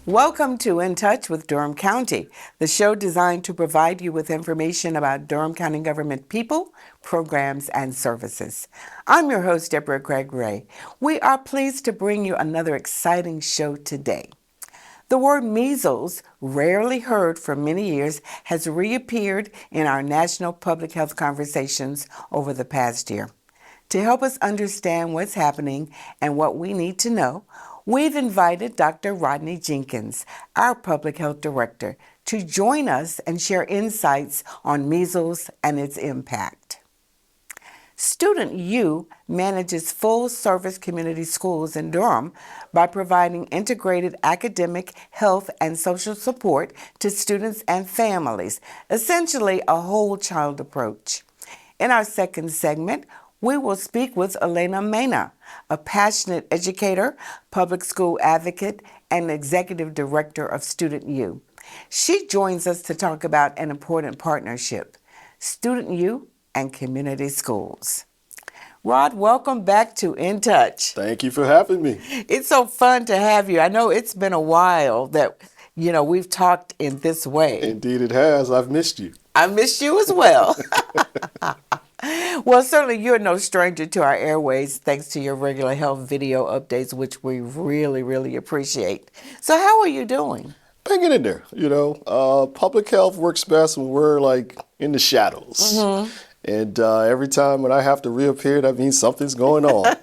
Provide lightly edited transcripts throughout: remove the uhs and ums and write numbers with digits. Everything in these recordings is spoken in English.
Welcome to In Touch with Durham County, the show designed to provide you with information about Durham County government people, programs, and services. I'm your host, Deborah Craig Ray. We are pleased to bring you another exciting show today. The word measles, rarely heard for many years, has reappeared in our national public health conversations over the past year. To help us understand what's happening and what we need to know, we've invited Dr. Rodney Jenkins, our public health director, to join us and share insights on measles and its impact. Student U manages full-service community schools in Durham by providing integrated academic, health, and social support to students and families, essentially a whole child approach. In our second segment, we will speak with Elena Maina, a passionate educator, public school advocate, and executive director of Student U. She joins us to talk about an important partnership, Student U and community schools. Rod, welcome back to In Touch. Thank you for having me. It's so fun to have you. I know it's been a while that, we've talked in this way. Indeed it has. I've missed you. I missed you as well. Well, certainly you're no stranger to our airways thanks to your regular health video updates, which we really, really appreciate. So how are you doing? Hanging in there. Public health works best when we're like in the shadows. Mm-hmm. And every time when I have to reappear, that means something's going on.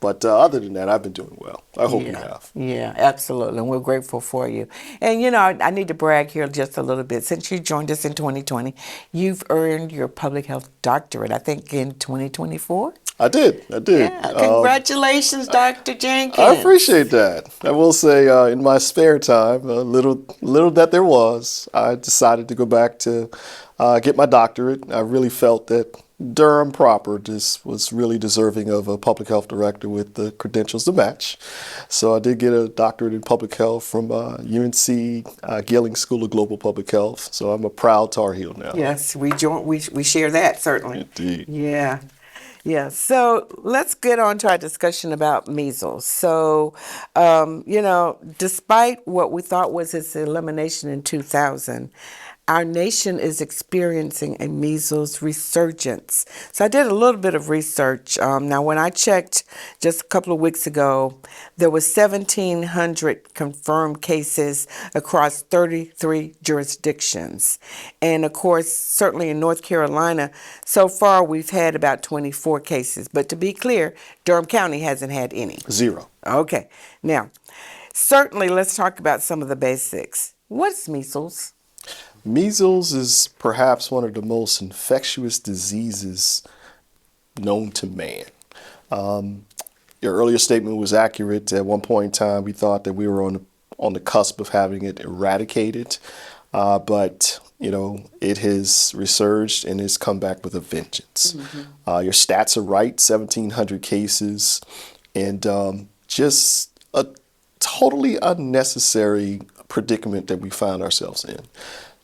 But other than that, I've been doing well. I hope you have. Yeah, absolutely. And we're grateful for you. And, I need to brag here just a little bit. Since you joined us in 2020, you've earned your public health doctorate, I think, in 2024? I did. Yeah, congratulations, Dr. Jenkins. I appreciate that. I will say in my spare time, little that there was, I decided to go back to get my doctorate. I really felt that Durham proper just was really deserving of a public health director with the credentials to match. So I did get a doctorate in public health from UNC Gilling School of Global Public Health. So I'm a proud Tar Heel now. Yes, we share that, certainly. Indeed. Yeah. Yeah, so let's get on to our discussion about measles. So, despite what we thought was its elimination in 2000, our nation is experiencing a measles resurgence. So I did a little bit of research. Now, when I checked just a couple of weeks ago, there was 1,700 confirmed cases across 33 jurisdictions. And of course, certainly in North Carolina, so far we've had about 24 cases. But to be clear, Durham County hasn't had any. 0. Okay. Now, certainly let's talk about some of the basics. What's measles? Measles is perhaps one of the most infectious diseases known to man. Your earlier statement was accurate. At one point in time, we thought that we were on the cusp of having it eradicated, but it has resurged and has come back with a vengeance. Mm-hmm. Your stats are right: 1,700 cases, and just a totally unnecessary predicament that we find ourselves in.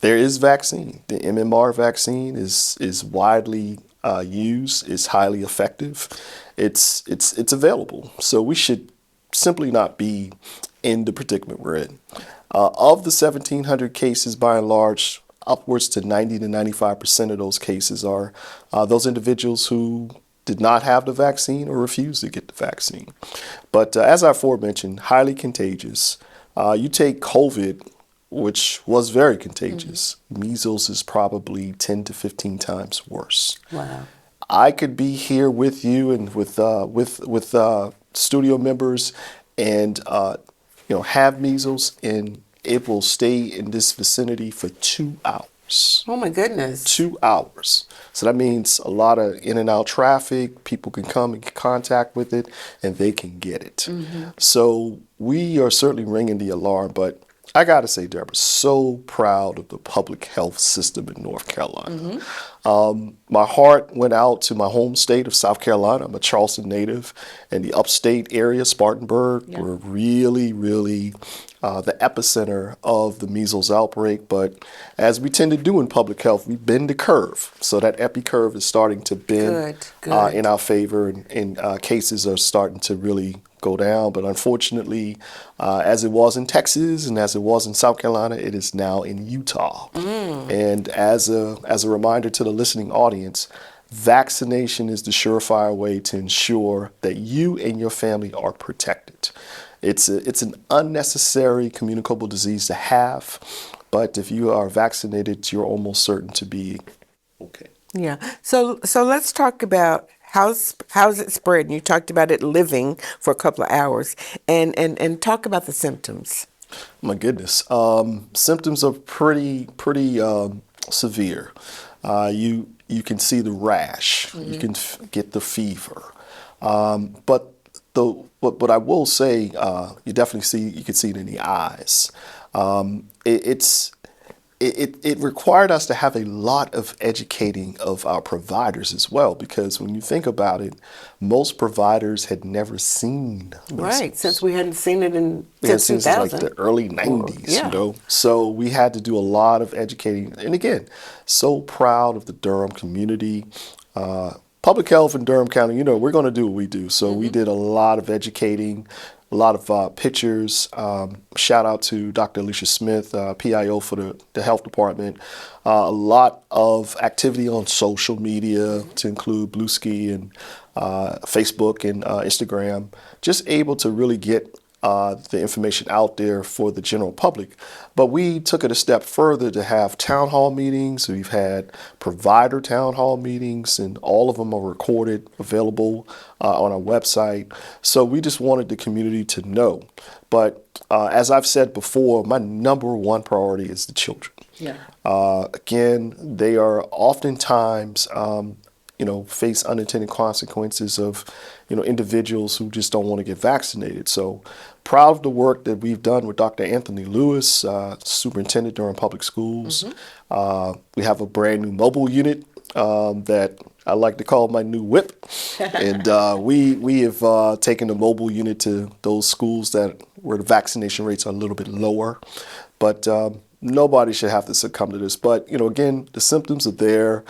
There is vaccine. The MMR vaccine is widely used. It's highly effective. It's available. So we should simply not be in the predicament we're in. Of the 1,700 cases, by and large, upwards to 90 to 95% of those cases are those individuals who did not have the vaccine or refused to get the vaccine. But as I aforementioned, highly contagious. You take COVID, which was very contagious. Mm-hmm. Measles is probably 10 to 15 times worse. Wow. I could be here with you and with studio members and have measles, and it will stay in this vicinity for 2 hours. Oh my goodness. 2 hours. So that means a lot of in and out traffic. People can come and get contact with it and they can get it. Mm-hmm. So we are certainly ringing the alarm, but I got to say, Deborah, so proud of the public health system in North Carolina. Mm-hmm. My heart went out to my home state of South Carolina. I'm a Charleston native, and the upstate area, Spartanburg, were really, really the epicenter of the measles outbreak. But as we tend to do in public health, we bend the curve. So that epi curve is starting to bend in our favor, and cases are starting to really go down. But unfortunately, as it was in Texas and as it was in South Carolina, it is now in Utah. And as a reminder to the listening audience, vaccination is the surefire way to ensure that you and your family are protected. It's an unnecessary communicable disease to have, but if you are vaccinated, you're almost certain to be okay. Yeah. So let's talk about how's it spread. You talked about it living for a couple of hours, and talk about the symptoms. My goodness, symptoms are pretty severe. You can see the rash. You can get the fever, but what I will say, you can see it in the eyes. It required us to have a lot of educating of our providers as well, because when you think about it, most providers had never seen Right, measles. since we hadn't seen it since Since like 2000. the early 90s, Yeah. So we had to do a lot of educating. And again, so proud of the Durham community. Public health in Durham County, we're going to do what we do. So we did a lot of educating, a lot of pictures. Shout out to Dr. Alicia Smith, PIO for the health department. A lot of activity on social media to include Bluesky and Facebook and Instagram. Just able to really get the information out there for the general public. But we took it a step further to have town hall meetings. We've had provider town hall meetings, and all of them are recorded, available on our website. So we just wanted the community to know. But as I've said before, my number one priority is the children. Yeah. Again, they are oftentimes face unintended consequences of, individuals who just don't want to get vaccinated. So proud of the work that we've done with Dr. Anthony Lewis, superintendent Durham Public Schools. We have a brand new mobile unit that I like to call my new whip. And we have taken the mobile unit to those schools where the vaccination rates are a little bit lower. But nobody should have to succumb to this. But, again, the symptoms are there.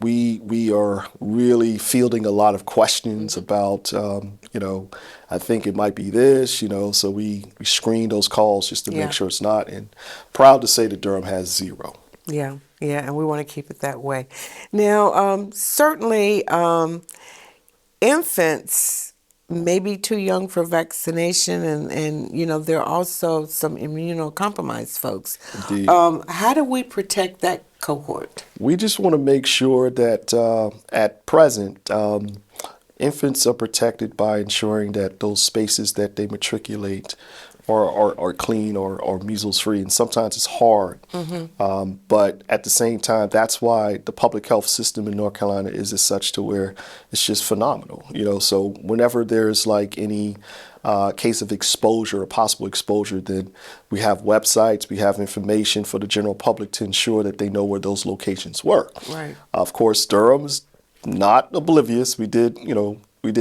We are really fielding a lot of questions about, I think it might be this, so we screen those calls just to Yeah. make sure it's not. And proud to say that Durham has 0. Yeah, and we want to keep it that way. Now, certainly, infants may be too young for vaccination, and there are also some immunocompromised folks. Indeed. How do we protect that cohort? We just want to make sure that at present, infants are protected by ensuring that those spaces that they matriculate are clean or measles free. And sometimes it's hard. But at the same time, that's why the public health system in North Carolina is as such to where it's just phenomenal. So whenever there's like any case of exposure or possible exposure, then we have websites, we have information for the general public to ensure that they know where those locations were. Right. Of course, Durham is not oblivious. We did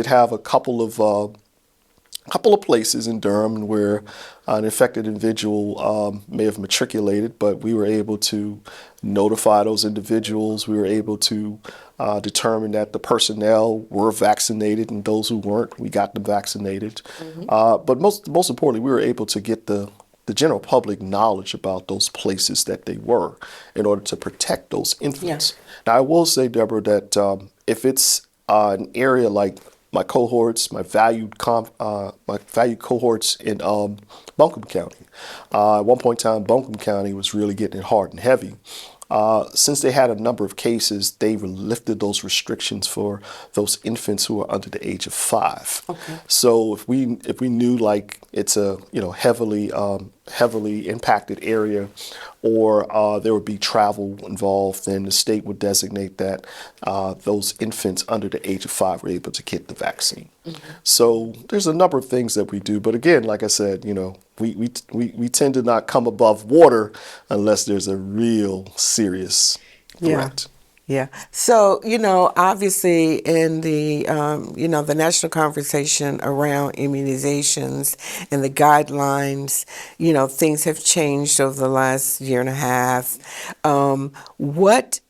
have a couple of places in Durham where an infected individual may have matriculated, but we were able to notify those individuals. We were able to determine that the personnel were vaccinated, and those who weren't, we got them vaccinated. But most importantly, we were able to get the general public knowledge about those places that they were in order to protect those infants. Now, I will say, Deborah, that if it's an area like my cohorts, my valued cohorts in Buncombe County. At one point in time, Buncombe County was really getting it hard and heavy. Since they had a number of cases, they lifted those restrictions for those infants who are under the age of 5. Okay. So if we knew like it's a heavily impacted area, or there would be travel involved, then the state would designate that those infants under the age of 5 were able to get the vaccine. So there's a number of things that we do, but again, like I said, we tend to not come above water unless there's a real serious threat. Yeah. So, obviously in the, the national conversation around immunizations and the guidelines, things have changed over the last year and a half. What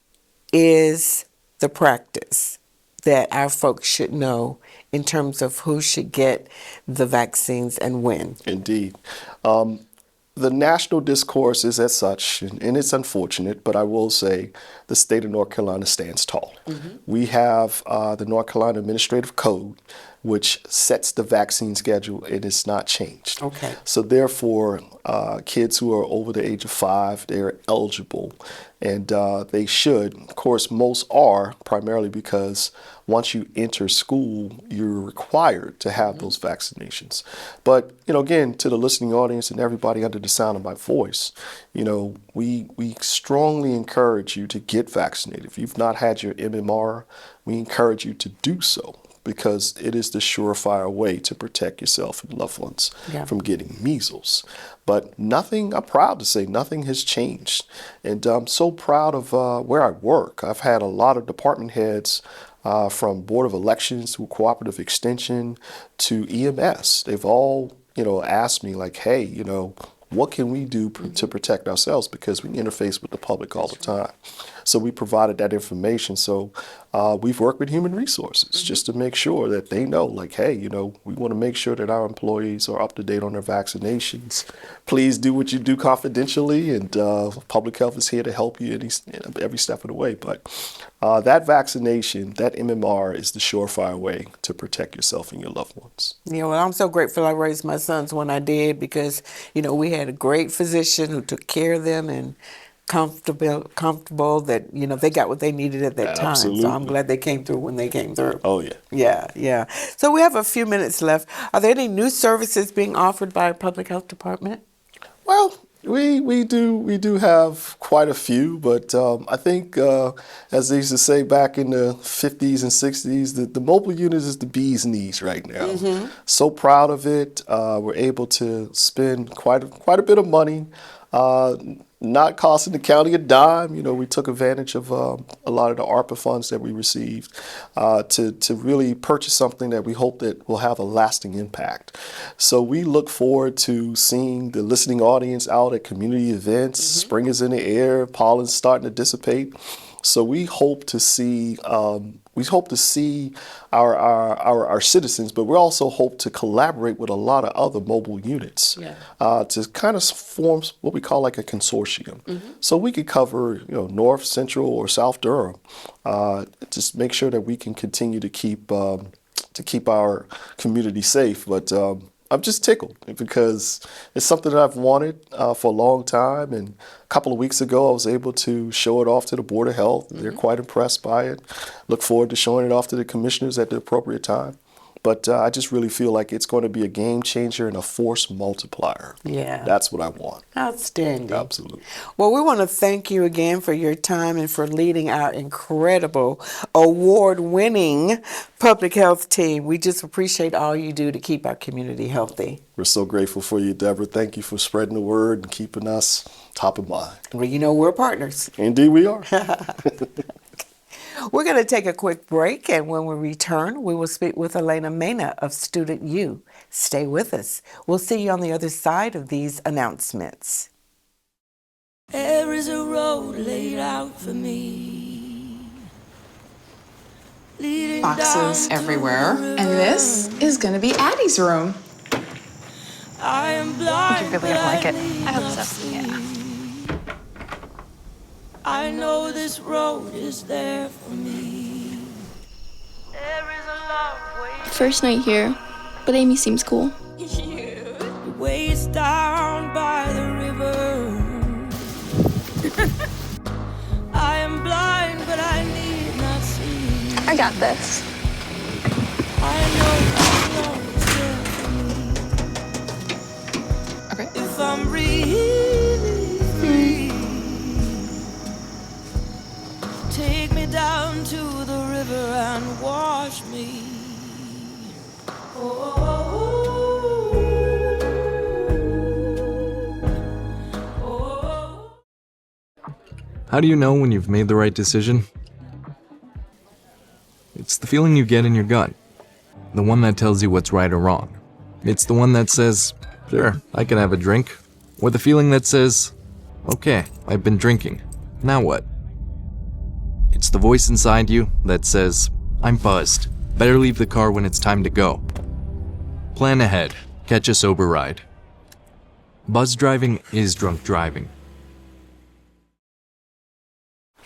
is the practice that our folks should know in terms of who should get the vaccines and when. Indeed. The national discourse is as such, and it's unfortunate, but I will say the state of North Carolina stands tall. We have the North Carolina Administrative Code, which sets the vaccine schedule, and it's not changed. Okay. So therefore, kids who are over the age of 5, they're eligible, and they should. Of course, most are, primarily because once you enter school, you're required to have those vaccinations. But, again, to the listening audience and everybody under the sound of my voice, we strongly encourage you to get vaccinated. If you've not had your MMR, we encourage you to do so, because it is the surefire way to protect yourself and loved ones from getting measles. But I'm proud to say nothing has changed. And I'm so proud of where I work. I've had a lot of department heads from Board of Elections to Cooperative Extension to EMS. They've all, asked me like, hey, what can we do to protect ourselves? Because we interface with the public all the time. So we provided that information. So we've worked with human resources just to make sure that they know, like, hey, we want to make sure that our employees are up to date on their vaccinations. Please do what you do confidentially, and public health is here to help you every step of the way. But that vaccination, that MMR, is the surefire way to protect yourself and your loved ones. Yeah, well, I'm so grateful I raised my sons when I did, because, we had a great physician who took care of them and comfortable that, they got what they needed at that time. Absolutely. So I'm glad they came through when they came through. Oh, yeah. Yeah. So we have a few minutes left. Are there any new services being offered by our public health department? Well, we do have quite a few, but I think, as they used to say back in the 50s and 60s, the mobile unit is the bee's knees right now. So proud of it. We're able to spend quite a bit of money, not costing the county a dime. We took advantage of a lot of the ARPA funds that we received to really purchase something that we hope that will have a lasting impact. So we look forward to seeing the listening audience out at community events. Spring is in the air, pollen's starting to dissipate. So we hope to see our citizens, but we also hope to collaborate with a lot of other mobile units to kind of form what we call like a consortium. So we could cover North, Central, or South Durham. Just make sure that we can continue to keep our community safe. But I'm just tickled because it's something that I've wanted for a long time. And a couple of weeks ago, I was able to show it off to the Board of Health. They're quite impressed by it. Look forward to showing it off to the commissioners at the appropriate time. But I just really feel like it's going to be a game changer and a force multiplier. Yeah. That's what I want. Outstanding. Absolutely. Well, we want to thank you again for your time and for leading our incredible award-winning public health team. We just appreciate all you do to keep our community healthy. We're so grateful for you, Deborah. Thank you for spreading the word and keeping us top of mind. Well, we're partners. Indeed we are. We're going to take a quick break, and when we return, we will speak with Elena Maina of Student U. Stay with us. We'll see you on the other side of these announcements. There is a road laid out for me. Boxes everywhere. And this is going to be Addie's room. I am blind, I think you're really gonna like it. I hope so. Yeah. I know this road is there for me. There is a long way. First night here, but Amy seems cool. The ways down by the river. I am blind, but I need not see. I got this. I know this road is there for me. Okay. If I'm really free, take me down to the river and wash me. How do you know when you've made the right decision? It's the feeling you get in your gut. The one that tells you what's right or wrong. It's the one that says, sure, I can have a drink. Or the feeling that says, okay, I've been drinking. Now what? It's the voice inside you that says, I'm buzzed. Better leave the car when it's time to go. Plan ahead. Catch a sober ride. Buzz driving is drunk driving.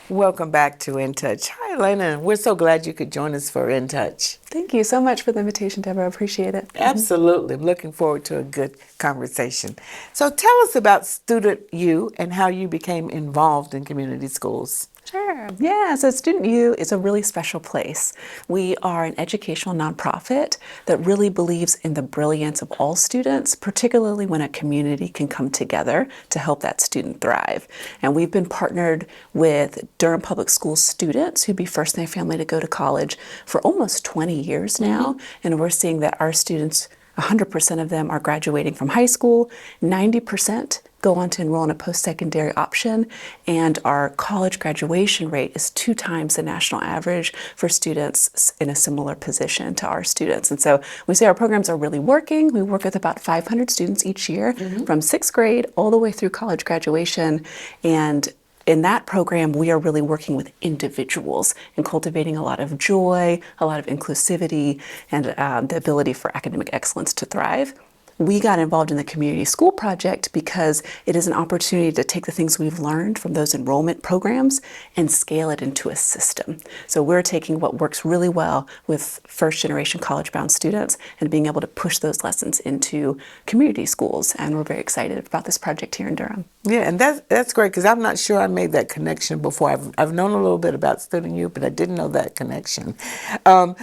Welcome back to In Touch. Hi, Elena. We're so glad you could join us for In Touch. Thank you so much for the invitation, Deborah. I appreciate it. Absolutely. I'm looking forward to a good conversation. So tell us about Student U and how you became involved in community schools. Sure. Yeah, so Student U is a really special place. We are an educational nonprofit that really believes in the brilliance of all students, particularly when a community can come together to help that student thrive. And we've been partnered with Durham Public Schools students who'd be first in their family to go to college for almost 20 years now. And we're seeing that our students, 100% of them are graduating from high school, 90% go on to enroll in a post-secondary option, and our college graduation rate is 2 times the national average for students in a similar position to our students. And so we say our programs are really working. We work with about 500 students each year from 6th grade all the way through college graduation. And in that program, we are really working with individuals and cultivating a lot of joy, a lot of inclusivity, and the ability for academic excellence to thrive. We got involved in the community school project because it is an opportunity to take the things we've learned from those enrollment programs and scale it into a system. So we're taking what works really well with first-generation college-bound students and being able to push those lessons into community schools. And we're very excited about this project here in Durham. Yeah, and that's great because I'm not sure I made that connection before. I've known a little bit about Student U, but I didn't know that connection.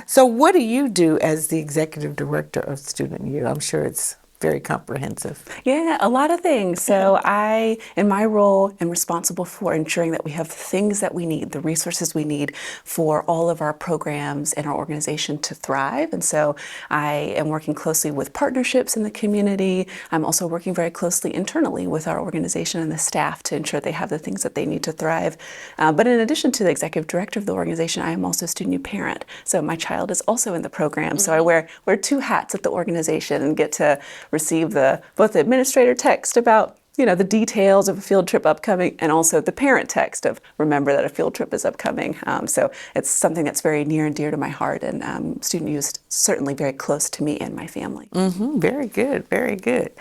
So what do you do as the executive director of Student U? I'm sure it's very comprehensive. Yeah, a lot of things. So I, in my role, am responsible for ensuring that we have the things that we need, the resources we need for all of our programs and our organization to thrive. And so I am working closely with partnerships in the community. I'm also working very closely internally with our organization and the staff to ensure they have the things that they need to thrive. But in addition to the executive director of the organization, I am also a Student U parent. So my child is also in the program. So I wear 2 hats at the organization and get to receive both the administrator text about the details of a field trip upcoming and also the parent text of remember that a field trip is upcoming. So it's something that's very near and dear to my heart, and Student U is certainly very close to me and my family. Very good, very good.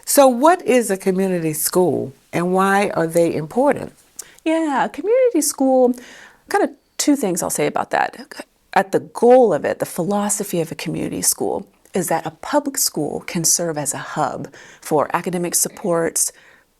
So what is a community school and why are they important? Yeah, a community school, kind of 2 things I'll say about that. At the goal of it, the philosophy of a community school is that a public school can serve as a hub for academic supports,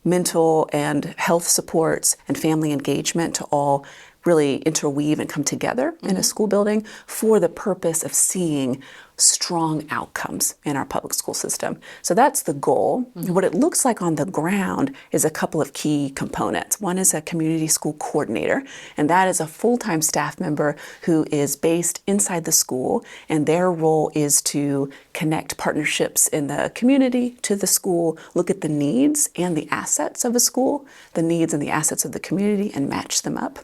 mental and health supports, and family engagement to all really interweave and come together in a school building for the purpose of seeing strong outcomes in our public school system. So that's the goal. What it looks like on the ground is a couple of key components. One is a community school coordinator, and that is a full-time staff member who is based inside the school, and their role is to connect partnerships in the community to the school, look at the needs and the assets of a school, the needs and the assets of the community, and match them up.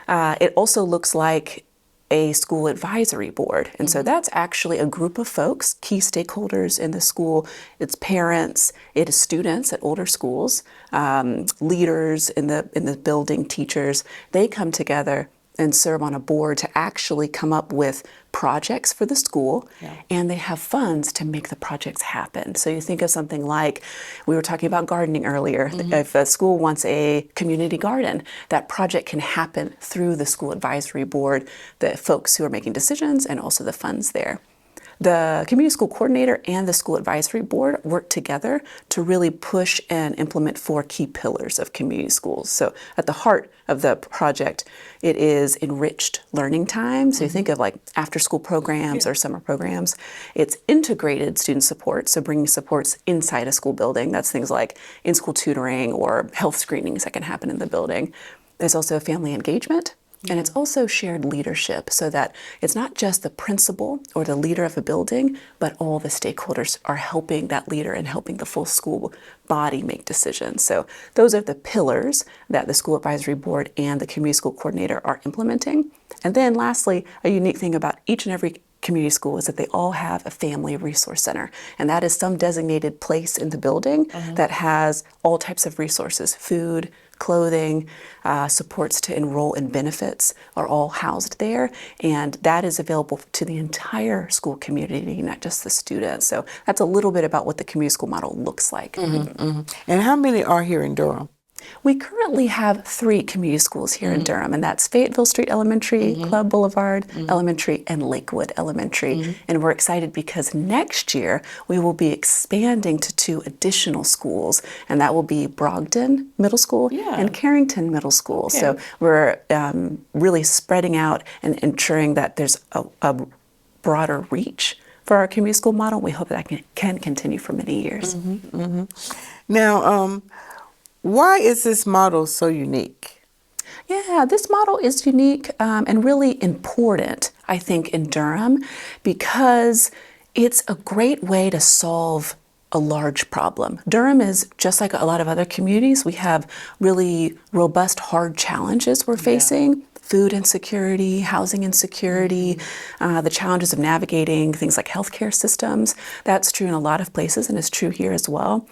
It also looks like a school advisory board. And so that's actually a group of folks, key stakeholders in the school. It's parents, it is students at older schools, leaders in the building, teachers. They come together and serve on a board to actually come up with projects for the school, and they have funds to make the projects happen. So you think of something like, we were talking about gardening earlier. If a school wants a community garden, that project can happen through the school advisory board, the folks who are making decisions, and also the funds there. The community school coordinator and the school advisory board work together to really push and implement 4 key pillars of community schools. So at the heart of the project, it is enriched learning time. So you think of like after school programs or summer programs. It's integrated student support, so bringing supports inside a school building. That's things like in-school tutoring or health screenings that can happen in the building. There's also family engagement. And it's also shared leadership, so that it's not just the principal or the leader of a building, but all the stakeholders are helping that leader and helping the full school body make decisions. So those are the pillars that the school advisory board and the community school coordinator are implementing. And then lastly, a unique thing about each and every community school is that they all have a family resource center. And that is some designated place in the building that has all types of resources, food, clothing, supports to enroll in benefits are all housed there. And that is available to the entire school community, not just the students. So that's a little bit about what the community school model looks like. And how many are here in Durham? We currently have 3 community schools here in Durham, and that's Fayetteville Street Elementary, Club Boulevard Elementary, and Lakewood Elementary. And we're excited because next year we will be expanding to 2 additional schools, and that will be Brogden Middle School and Carrington Middle School. So we're really spreading out and ensuring that there's a broader reach for our community school model. We hope that can continue for many years. Now, why is this model so unique? Yeah, this model is unique and really important, I think, in Durham because it's a great way to solve a large problem. Durham is just like a lot of other communities. We have really robust, hard challenges we're facing. Food insecurity, housing insecurity, the challenges of navigating things like healthcare systems. That's true in a lot of places and is true here as well.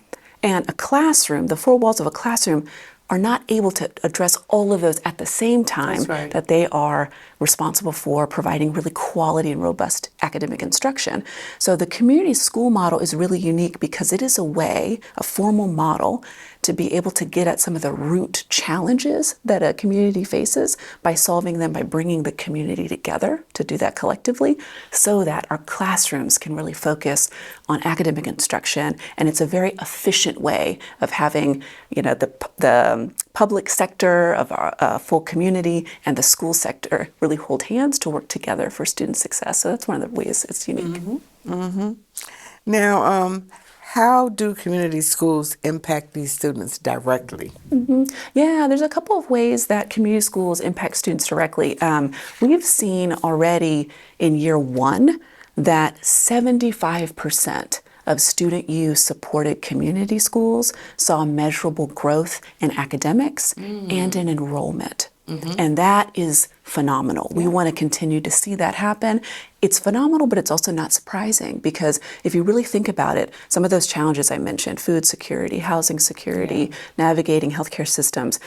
And a classroom, the 4 walls of a classroom, are not able to address all of those at the same time that they are responsible for providing really quality and robust academic instruction. So the community school model is really unique because it is a way, a formal model, to be able to get at some of the root challenges that a community faces by solving them, by bringing the community together to do that collectively so that our classrooms can really focus on academic instruction. And it's a very efficient way of having, the public sector of our full community and the school sector really hold hands to work together for student success. So that's one of the ways it's unique. Now, how do community schools impact these students directly? Yeah, there's a couple of ways that community schools impact students directly. We've seen already in year 1 that 75% of student use supported community schools saw measurable growth in academics and in enrollment. And that is phenomenal. We want to continue to see that happen. It's phenomenal, but it's also not surprising because if you really think about it, some of those challenges I mentioned, food security, housing security, navigating healthcare systems,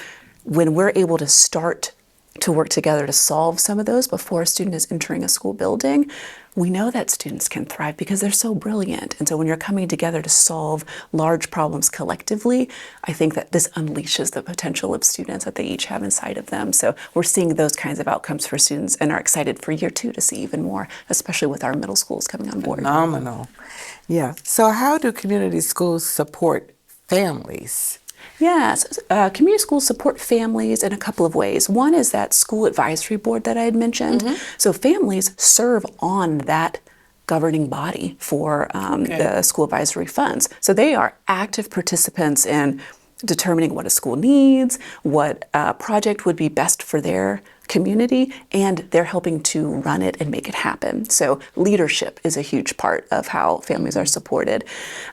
when we're able to start to work together to solve some of those before a student is entering a school building, we know that students can thrive because they're so brilliant. And so when you're coming together to solve large problems collectively, I think that this unleashes the potential of students that they each have inside of them. So we're seeing those kinds of outcomes for students and are excited for year 2 to see even more, especially with our middle schools coming on board. Phenomenal. Yeah. So how do community schools support families? Yes, community schools support families in a couple of ways. One is that school advisory board that I had mentioned. So families serve on that governing body for the school advisory funds. So they are active participants in determining what a school needs, what project would be best for their community, and they're helping to run it and make it happen. So leadership is a huge part of how families are supported.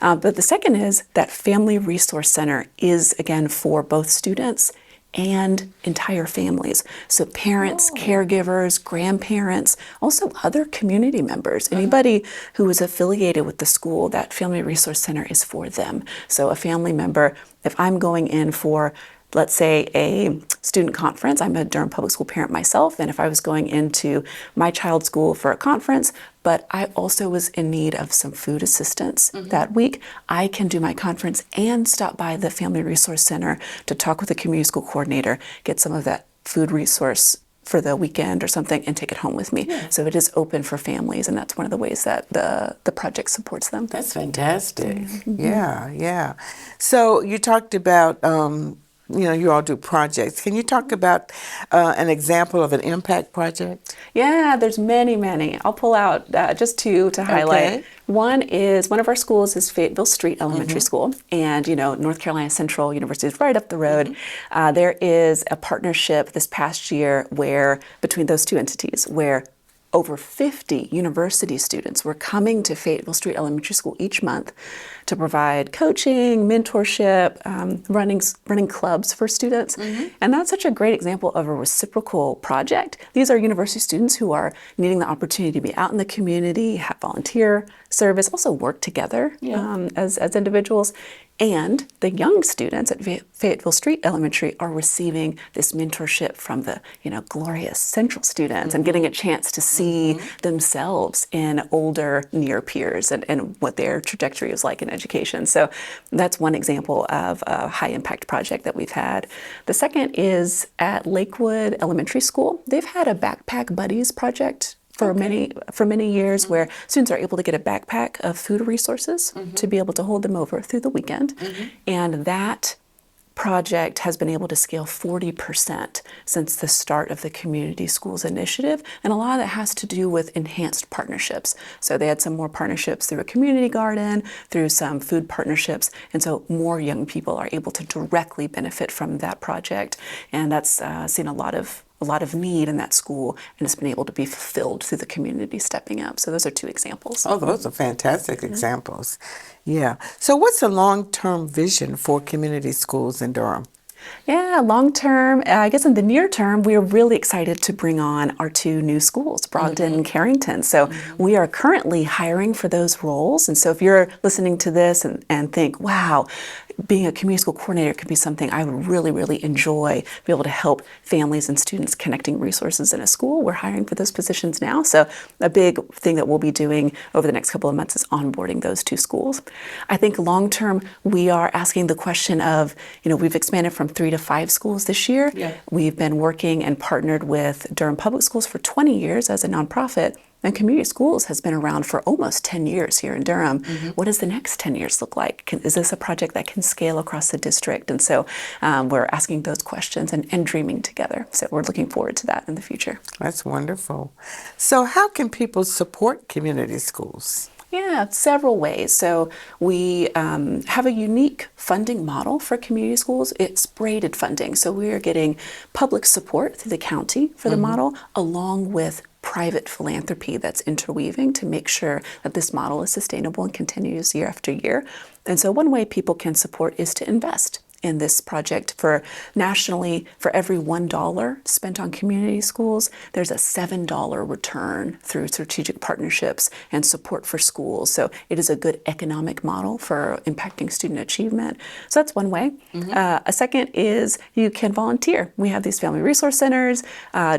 But the second is that Family Resource Center is, again, for both students and entire families. So parents, caregivers, grandparents, also other community members, anybody who is affiliated with the school, that Family Resource Center is for them. So a family member, if I'm going in for, let's say, a student conference, I'm a Durham Public School parent myself, and if I was going into my child's school for a conference, but I also was in need of some food assistance that week, I can do my conference and stop by the Family Resource Center to talk with the community school coordinator, get some of that food resource for the weekend or something, and take it home with me. So it is open for families, and that's one of the ways that the project supports them. That's fantastic. Yeah. So you talked about you all do projects. Can you talk about an example of an impact project? Yeah, there's many. I'll pull out just 2 to highlight. Okay. One of our schools is Fayetteville Street Elementary School, and North Carolina Central University is right up the road. There is a partnership this past year between those 2 entities where over 50 university students were coming to Fayetteville Street Elementary School each month to provide coaching, mentorship, running clubs for students. And that's such a great example of a reciprocal project. These are university students who are needing the opportunity to be out in the community, have volunteer service, also work together as individuals. And the young students at Fayetteville Street Elementary are receiving this mentorship from the, glorious Central students and getting a chance to see themselves in older near peers and what their trajectory is like in education. So that's one example of a high impact project that we've had. The second is at Lakewood Elementary School. They've had a Backpack Buddies project for many years, where students are able to get a backpack of food resources to be able to hold them over through the weekend. And that project has been able to scale 40% since the start of the Community Schools Initiative. And a lot of that has to do with enhanced partnerships. So they had some more partnerships through a community garden, through some food partnerships. And so more young people are able to directly benefit from that project. And that's seen a lot of need in that school, and it's been able to be fulfilled through the community stepping up. So those are two examples. Oh, those are fantastic examples. Yeah. So what's the long-term vision for community schools in Durham? Yeah, long term, I guess in the near term, we are really excited to bring on our two new schools, Brogdon and Carrington. So we are currently hiring for those roles. And so if you're listening to this and think, wow, being a community school coordinator could be something I would really, really enjoy, be able to help families and students connecting resources in a school. We're hiring for those positions now. So a big thing that we'll be doing over the next couple of months is onboarding those two schools. I think long term, we are asking the question of, we've expanded from 3 to 5 schools this year. Yeah. We've been working and partnered with Durham Public Schools for 20 years as a nonprofit. And community schools has been around for almost 10 years here in Durham. What does the next 10 years look like? Is this a project that can scale across the district? And so we're asking those questions and dreaming together. So we're looking forward to that in the future. That's wonderful. So how can people support community schools? Yeah, several ways. So we have a unique funding model for community schools. It's braided funding. So we are getting public support through the county for the model, along with private philanthropy that's interweaving to make sure that this model is sustainable and continues year after year. And so one way people can support is to invest in this project. For nationally, for every $1 spent on community schools, there's a $7 return through strategic partnerships and support for schools. So it is a good economic model for impacting student achievement. So that's one way. A second is you can volunteer. We have these family resource centers,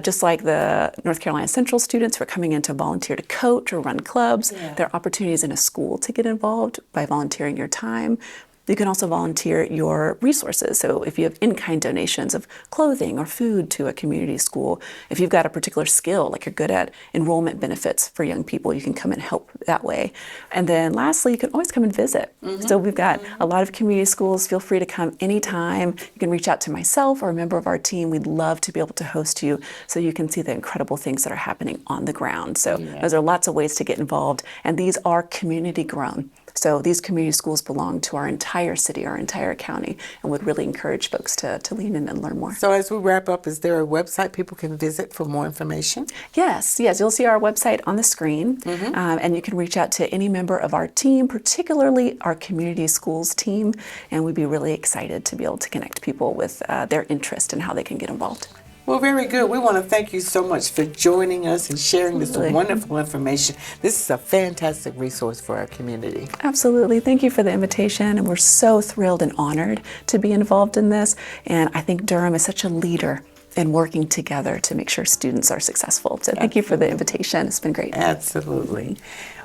just like the North Carolina Central students who are coming in to volunteer to coach or run clubs. There are opportunities in a school to get involved by volunteering your time. You can also volunteer your resources. So if you have in-kind donations of clothing or food to a community school, if you've got a particular skill, like you're good at enrollment benefits for young people, you can come and help that way. And then lastly, you can always come and visit. So we've got a lot of community schools. Feel free to come anytime. You can reach out to myself or a member of our team. We'd love to be able to host you so you can see the incredible things that are happening on the ground. So those are lots of ways to get involved. And these are community grown. So these community schools belong to our entire city, our entire county, and would really encourage folks to lean in and learn more. So as we wrap up, is there a website people can visit for more information? Yes. You'll see our website on the screen, and you can reach out to any member of our team, particularly our community schools team, and we'd be really excited to be able to connect people with their interest and how they can get involved. Well, very good. We want to thank you so much for joining us and sharing this wonderful information. This is a fantastic resource for our community. Absolutely. Thank you for the invitation. And we're so thrilled and honored to be involved in this. And I think Durham is such a leader in working together to make sure students are successful. So thank you for the invitation. It's been great. Absolutely.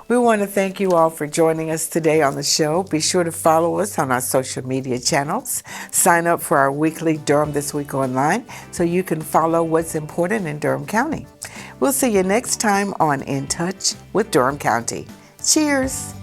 We want to thank you all for joining us today on the show. Be sure to follow us on our social media channels. Sign up for our weekly Durham This Week online so you can follow what's important in Durham County. We'll see you next time on In Touch with Durham County. Cheers.